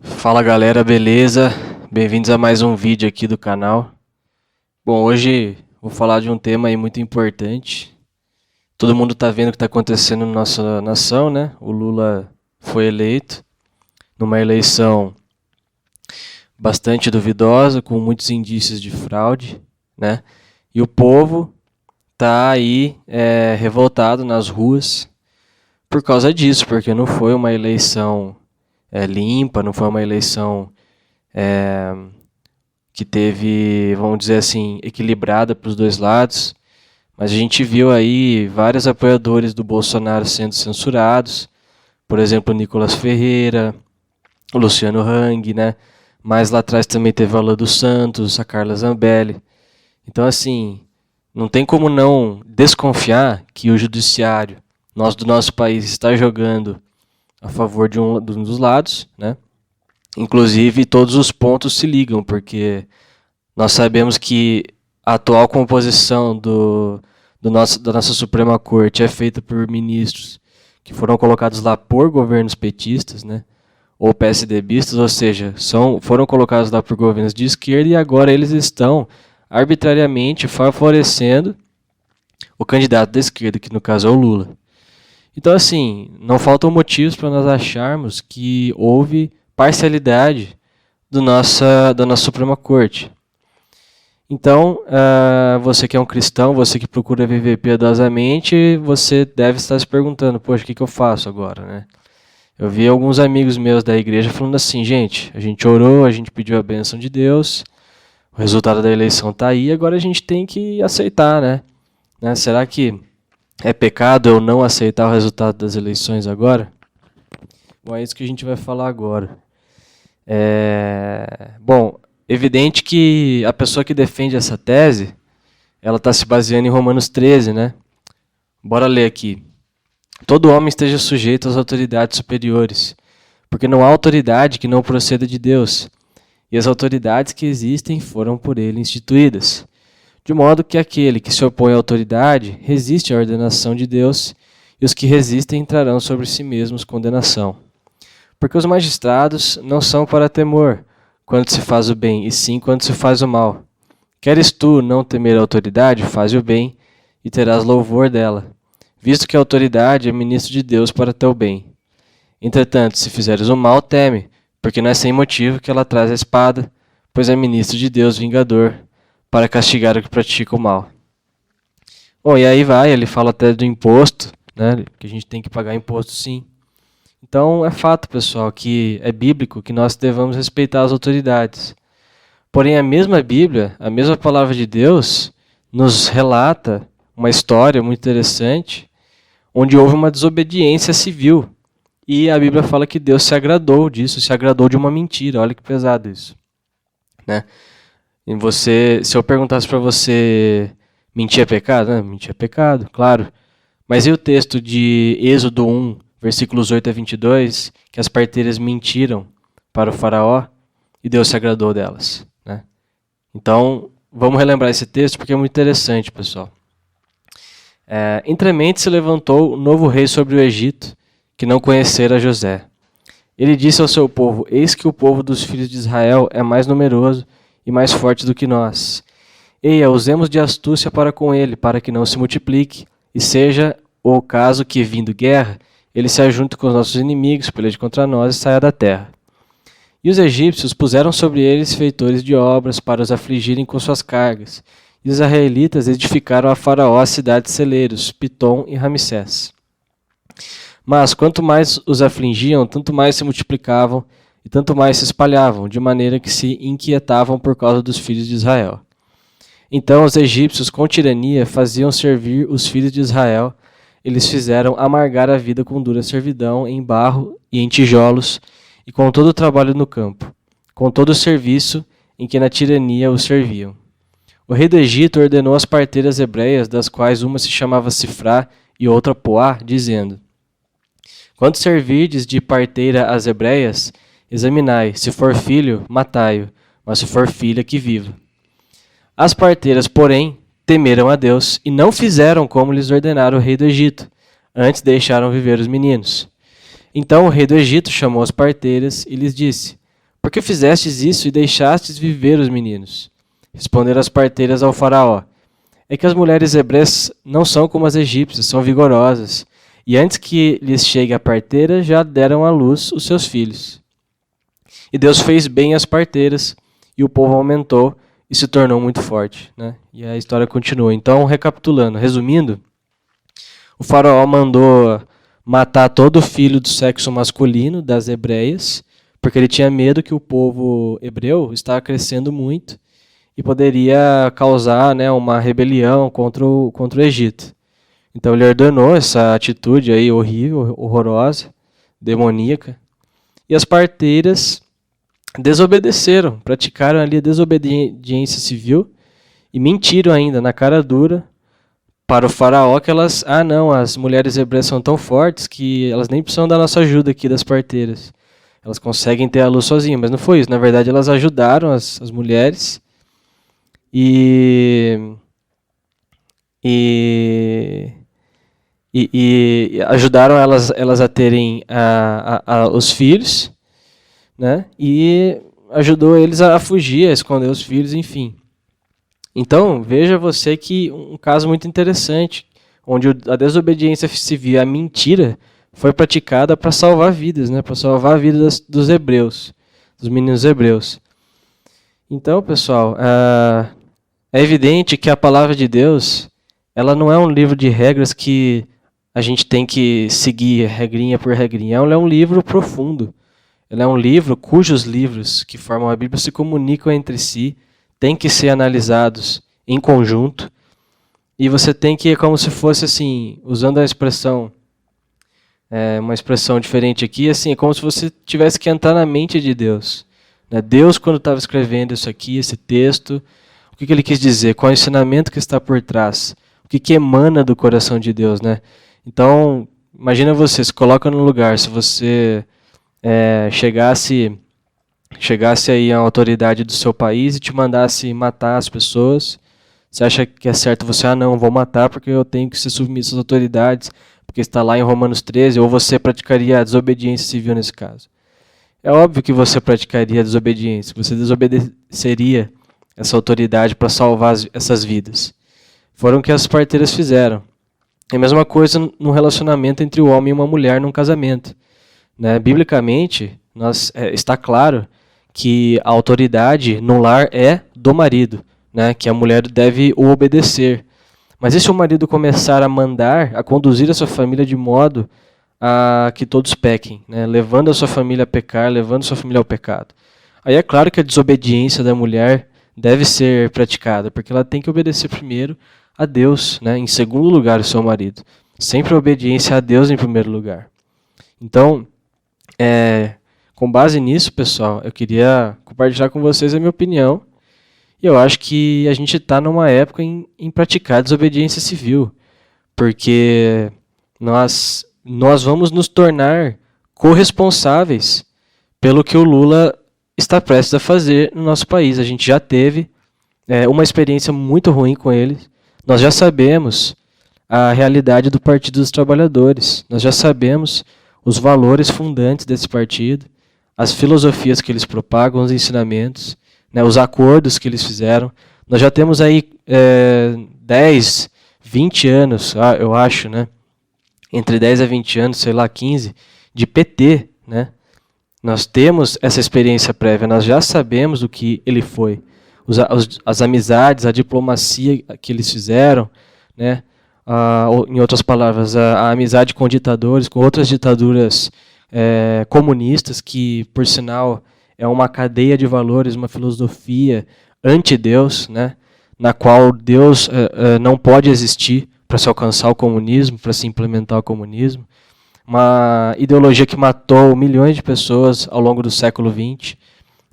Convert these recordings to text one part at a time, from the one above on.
Fala galera, beleza? Bem-vindos a mais um vídeo aqui do canal. Bom, hoje vou falar de um tema aí muito importante. Todo mundo tá vendo o que está acontecendo na nossa nação, né? O Lula foi eleito numa eleição bastante duvidosa, com muitos indícios de fraude, né? E o povo tá aí revoltado nas ruas por causa disso, porque não foi uma eleição limpa, não foi uma eleição que teve, vamos dizer assim, equilibrada para os dois lados. Mas a gente viu aí vários apoiadores do Bolsonaro sendo censurados, por exemplo, o Nicolas Ferreira, o Luciano Hang, né? Mais lá atrás também teve a Lula dos Santos, a Carla Zambelli. Então, assim, não tem como não desconfiar que o judiciário do nosso país está jogando a favor de um dos lados, né? Inclusive, todos os pontos se ligam, porque nós sabemos que a atual composição da nossa Suprema Corte é feita por ministros que foram colocados lá por governos petistas, né? Ou PSDBistas, ou seja, foram colocados lá por governos de esquerda e agora eles estão arbitrariamente favorecendo o candidato da esquerda, que no caso é o Lula. Então, assim, não faltam motivos para nós acharmos que houve parcialidade da nossa Suprema Corte. Então, você que é um cristão, você que procura viver piedosamente, você deve estar se perguntando, poxa, o que eu faço agora, né? Eu vi alguns amigos meus da igreja falando assim, gente, a gente orou, a gente pediu a bênção de Deus, o resultado da eleição está aí, agora a gente tem que aceitar, né? Será que é pecado eu não aceitar o resultado das eleições agora? Bom, é isso que a gente vai falar agora. Bom, evidente que a pessoa que defende essa tese, ela está se baseando em Romanos 13, né? Bora ler aqui. Todo homem esteja sujeito às autoridades superiores, porque não há autoridade que não proceda de Deus, e as autoridades que existem foram por ele instituídas. De modo que aquele que se opõe à autoridade resiste à ordenação de Deus, e os que resistem entrarão sobre si mesmos condenação. Porque os magistrados não são para temor, quando se faz o bem, e sim quando se faz o mal. Queres tu não temer a autoridade, faze o bem, e terás louvor dela, visto que a autoridade é ministro de Deus para teu bem. Entretanto, se fizeres o mal, teme, porque não é sem motivo que ela traz a espada, pois é ministro de Deus vingador, para castigar o que pratica o mal. Bom, e aí ele fala até do imposto, né, que a gente tem que pagar imposto sim. Então é fato, pessoal, que é bíblico que nós devamos respeitar as autoridades. Porém, a mesma Bíblia, a mesma palavra de Deus, nos relata uma história muito interessante, onde houve uma desobediência civil. E a Bíblia fala que Deus se agradou disso, se agradou de uma mentira. Olha que pesado isso, né? E se eu perguntasse para você, mentir é pecado? Mentir é pecado, claro. Mas e o texto de Êxodo 1, versículos 8 a 22, que as parteiras mentiram para o faraó e Deus se agradou delas, né? Então, vamos relembrar esse texto porque é muito interessante, pessoal. Entremente se levantou um novo rei sobre o Egito, que não conhecera José. Ele disse ao seu povo, eis que o povo dos filhos de Israel é mais numeroso e mais forte do que nós. Eia, usemos de astúcia para com ele, para que não se multiplique, e seja o caso que, vindo guerra, ele se ajunte com os nossos inimigos, peleje contra nós e saia da terra. E os egípcios puseram sobre eles feitores de obras para os afligirem com suas cargas. E os israelitas edificaram a Faraó as cidades celeiros, Pitom e Ramsés. Mas quanto mais os afligiam, tanto mais se multiplicavam e tanto mais se espalhavam, de maneira que se inquietavam por causa dos filhos de Israel. Então os egípcios, com tirania, faziam servir os filhos de Israel. Eles fizeram amargar a vida com dura servidão, em barro e em tijolos, e com todo o trabalho no campo, com todo o serviço em que na tirania os serviam. O rei do Egito ordenou às parteiras hebreias, das quais uma se chamava Sifrá e outra Poá, dizendo, quando servirdes de parteira às hebreias, examinai, se for filho, matai-o, mas se for filha, que viva. As parteiras, porém, temeram a Deus e não fizeram como lhes ordenara o rei do Egito, antes deixaram viver os meninos. Então o rei do Egito chamou as parteiras e lhes disse, Por que fizestes isso e deixastes viver os meninos? Responderam as parteiras ao faraó: é que as mulheres hebreias não são como as egípcias, são vigorosas, e antes que lhes chegue a parteira, já deram à luz os seus filhos. E Deus fez bem às parteiras, e o povo aumentou e se tornou muito forte, né? E a história continua. Então, recapitulando, resumindo, o faraó mandou matar todo filho do sexo masculino das hebreias, porque ele tinha medo que o povo hebreu estava crescendo muito e poderia causar, né, uma rebelião contra o Egito. Então ele ordenou essa atitude aí horrível, horrorosa, demoníaca. E as parteiras desobedeceram, praticaram ali a desobediência civil e mentiram ainda na cara dura para o faraó que elas, não, as mulheres hebreias são tão fortes que elas nem precisam da nossa ajuda aqui das parteiras. Elas conseguem ter a luz sozinhas, mas não foi isso. Na verdade, elas ajudaram as mulheres e ajudaram elas a terem os filhos, né? E ajudou eles a fugir, a esconder os filhos, enfim. Então, veja você que um caso muito interessante, onde a desobediência civil, a mentira, foi praticada para salvar vidas, né? Para salvar a vida dos hebreus, dos meninos hebreus. Então, pessoal, é evidente que a palavra de Deus, ela não é um livro de regras que a gente tem que seguir regrinha por regrinha. Ela é um livro profundo. Ela é um livro cujos livros que formam a Bíblia se comunicam entre si, têm que ser analisados em conjunto. E você tem que, como se fosse assim, usando a expressão, uma expressão diferente aqui, assim, é como se você tivesse que entrar na mente de Deus. Deus, quando estava escrevendo isso aqui, esse texto, o que ele quis dizer? Qual é o ensinamento que está por trás? O que emana do coração de Deus, né? Então, imagina você, se coloca no lugar, se você chegasse aí a autoridade do seu país e te mandasse matar as pessoas, você acha que é certo você, não, vou matar porque eu tenho que ser submisso às autoridades, porque está lá em Romanos 13, ou você praticaria a desobediência civil nesse caso? É óbvio que você praticaria a desobediência, você desobedeceria essa autoridade para salvar essas vidas. Foram o que as parteiras fizeram. É a mesma coisa no relacionamento entre o homem e uma mulher num casamento. Né? Biblicamente, está claro que a autoridade no lar é do marido, né? Que a mulher deve o obedecer. Mas e se o marido começar a mandar, a conduzir a sua família de modo a que todos pequem, né? Levando a sua família a pecar, levando a sua família ao pecado? Aí é claro que a desobediência da mulher deve ser praticada, porque ela tem que obedecer primeiro a Deus, né? Em segundo lugar o seu marido. Sempre a obediência a Deus em primeiro lugar. Então, com base nisso, pessoal, eu queria compartilhar com vocês a minha opinião. E eu acho que a gente está numa época em praticar desobediência civil, porque nós vamos nos tornar corresponsáveis pelo que o Lula está prestes a fazer no nosso país. A gente já teve uma experiência muito ruim com ele. Nós já sabemos a realidade do Partido dos Trabalhadores. Nós já sabemos os valores fundantes desse partido, as filosofias que eles propagam, os ensinamentos, né, os acordos que eles fizeram. Nós já temos aí 10, 20 anos, eu acho, né, entre 10 a 20 anos, sei lá, 15, de PT. Né? Nós temos essa experiência prévia, nós já sabemos o que ele foi. As amizades, a diplomacia que eles fizeram, né? Em outras palavras, a amizade com ditadores, com outras ditaduras comunistas, que, por sinal, é uma cadeia de valores, uma filosofia anti-Deus, né? Na qual Deus não pode existir para se alcançar o comunismo, para se implementar o comunismo. Uma ideologia que matou milhões de pessoas ao longo do século XX,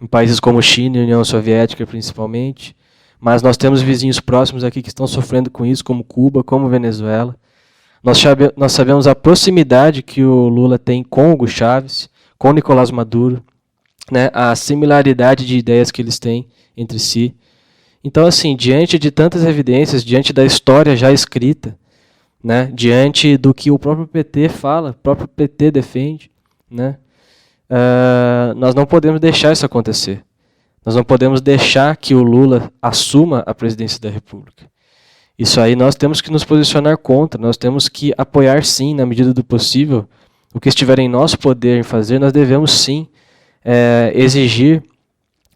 em países como China e União Soviética, principalmente. Mas nós temos vizinhos próximos aqui que estão sofrendo com isso, como Cuba, como Venezuela. Nós sabemos a proximidade que o Lula tem com Hugo Chávez, com Nicolás Maduro, né, a similaridade de ideias que eles têm entre si. Então, assim, diante de tantas evidências, diante da história já escrita, né, diante do que o próprio PT fala, o próprio PT defende, né, nós não podemos deixar isso acontecer. Nós não podemos deixar que o Lula assuma a presidência da República. Isso aí nós temos que nos posicionar contra, nós temos que apoiar sim, na medida do possível, o que estiver em nosso poder em fazer, nós devemos sim exigir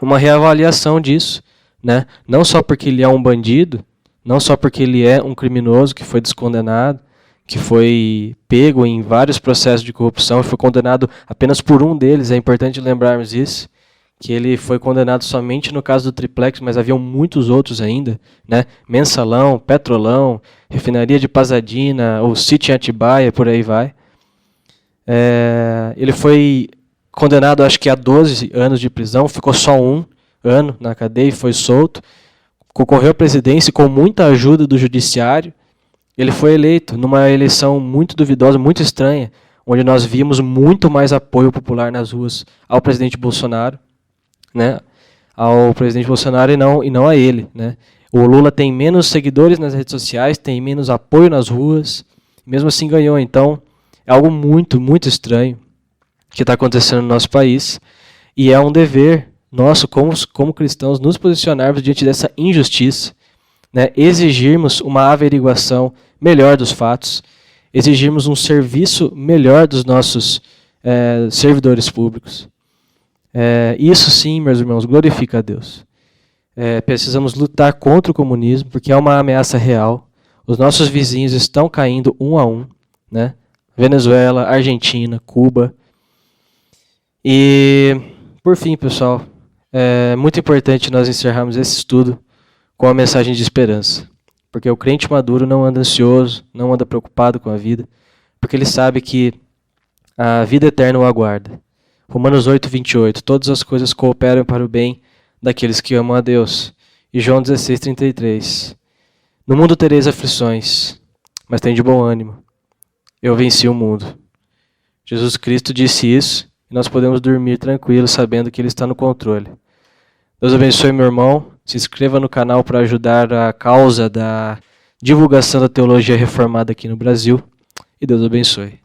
uma reavaliação disso, né? Não só porque ele é um bandido, não só porque ele é um criminoso que foi descondenado, que foi pego em vários processos de corrupção e foi condenado apenas por um deles, é importante lembrarmos isso, que ele foi condenado somente no caso do Triplex, mas haviam muitos outros ainda, né? Mensalão, Petrolão, Refinaria de Pasadena, ou Sítio em Atibaia, por aí vai. Ele foi condenado, acho que a 12 anos de prisão, ficou só 1 ano na cadeia e foi solto. Concorreu à presidência com muita ajuda do judiciário. Ele foi eleito numa eleição muito duvidosa, muito estranha, onde nós vimos muito mais apoio popular nas ruas ao presidente Bolsonaro, né? Ao presidente Bolsonaro e não a ele, né? O Lula tem menos seguidores nas redes sociais, tem menos apoio nas ruas, mesmo assim ganhou. Então, é algo muito, muito estranho que está acontecendo no nosso país e é um dever nosso, como cristãos, nos posicionarmos diante dessa injustiça, né? Exigirmos uma averiguação melhor dos fatos, exigirmos um serviço melhor dos nossos servidores públicos. Isso sim, meus irmãos, glorifica a Deus. Precisamos lutar contra o comunismo, porque é uma ameaça real. Os nossos vizinhos estão caindo um a um, né? Venezuela, Argentina, Cuba. E, por fim, pessoal, é muito importante nós encerrarmos esse estudo com a mensagem de esperança. Porque o crente maduro não anda ansioso, não anda preocupado com a vida, porque ele sabe que a vida eterna o aguarda. Romanos 8, 28. Todas as coisas cooperam para o bem daqueles que amam a Deus. E João 16, 33. No mundo tereis aflições, mas tem de bom ânimo. Eu venci o mundo. Jesus Cristo disse isso e nós podemos dormir tranquilos sabendo que Ele está no controle. Deus abençoe, meu irmão. Se inscreva no canal para ajudar a causa da divulgação da teologia reformada aqui no Brasil. E Deus abençoe.